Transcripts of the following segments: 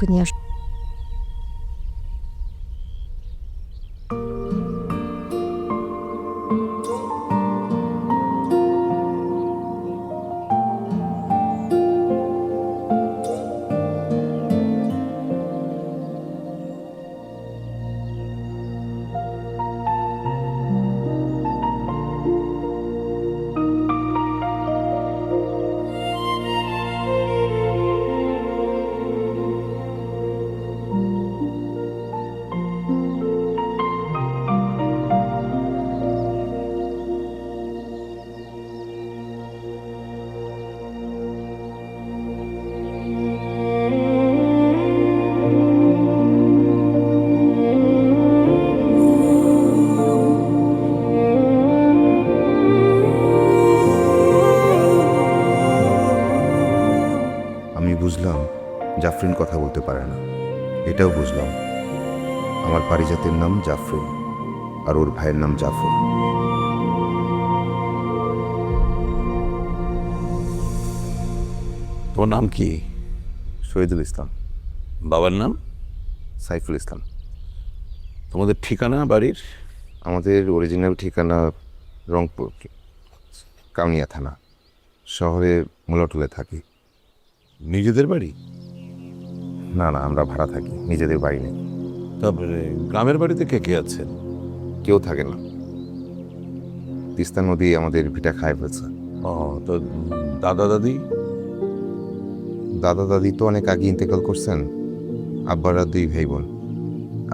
ওকে নিয়ে আস। আমি বুঝলাম জাফরিন কথা বলতে পারে না। এটাও বুঝলাম আমার পারিজাতের নাম জাফরিন আর ওর ভাইয়ের নাম জাফর। তোমার নাম কি? শহীদুল ইসলাম। বাবার নাম? সাইফুল ইসলাম। তোমাদের ঠিকানা বাড়ির? আমাদের অরিজিনাল ঠিকানা রংপুর, কাউনিয়া থানা। শহরে মোলাটুলে থাকি। নিজেদের বাড়ি? না না, আমরা ভাড়া থাকি, নিজেদের বাড়ি নেই। তারপরে গ্রামের বাড়িতে কে কে আছেন? কেউ থাকে না। তিস্তা নদী আমাদের ভিটা খায় ফেলছে। ও, তো দাদা দাদি? দাদা দাদি তো অনেক আগে ইন্তেকাল করছেন। আব্বারা 2 ভাই বোন।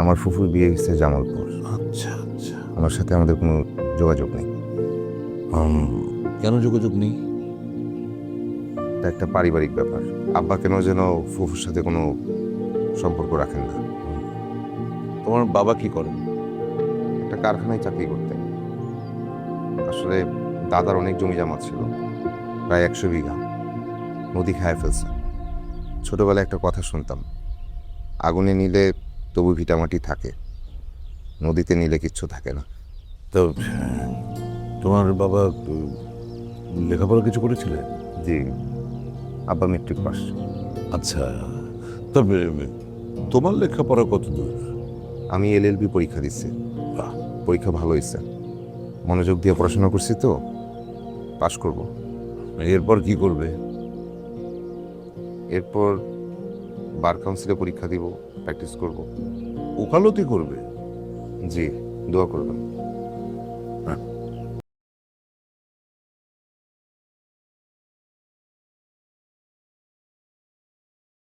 আমার ফুফুর বিয়ে হয়েছে জামালপুর। আচ্ছা আচ্ছা। আমার সাথে আমাদের কোনো যোগাযোগ নেই। কেন যোগাযোগ নেই? এটা একটা পারিবারিক ব্যাপার। আব্বা কেন যেন ফুফুর সাথে কোনো সম্পর্ক রাখেন না। তোমার বাবা কি করেন? একটা কারখানায় চাকরি করতেন। আসলে দাদার অনেক জমি জমা ছিল, প্রায় 100 বিঘা। নদী খায় ফেলছে। ছোটবেলায় একটা কথা শুনতাম, আগুনে নিলে তবু ভিটামাটি থাকে, নদীতে নিলে কিচ্ছু থাকে না। তো তোমার বাবা লেখাপড়া কিছু করেছিলেন? জি, আব্বা মেট্রিক পাস। আচ্ছা, তবে তোমার লেখাপড়া কত দূর? আমি এলএলবি পরীক্ষা দিচ্ছি। বাহ, পরীক্ষা ভালো হয়েছে, মনোযোগ দিয়ে পড়াশোনা করছি তো পাশ করব। এরপর কি করবে? এরপর বার কাউন্সিলে পরীক্ষা দিব, প্র্যাকটিস করব। ওকালতি করবে? জি, দোয়া করবেন।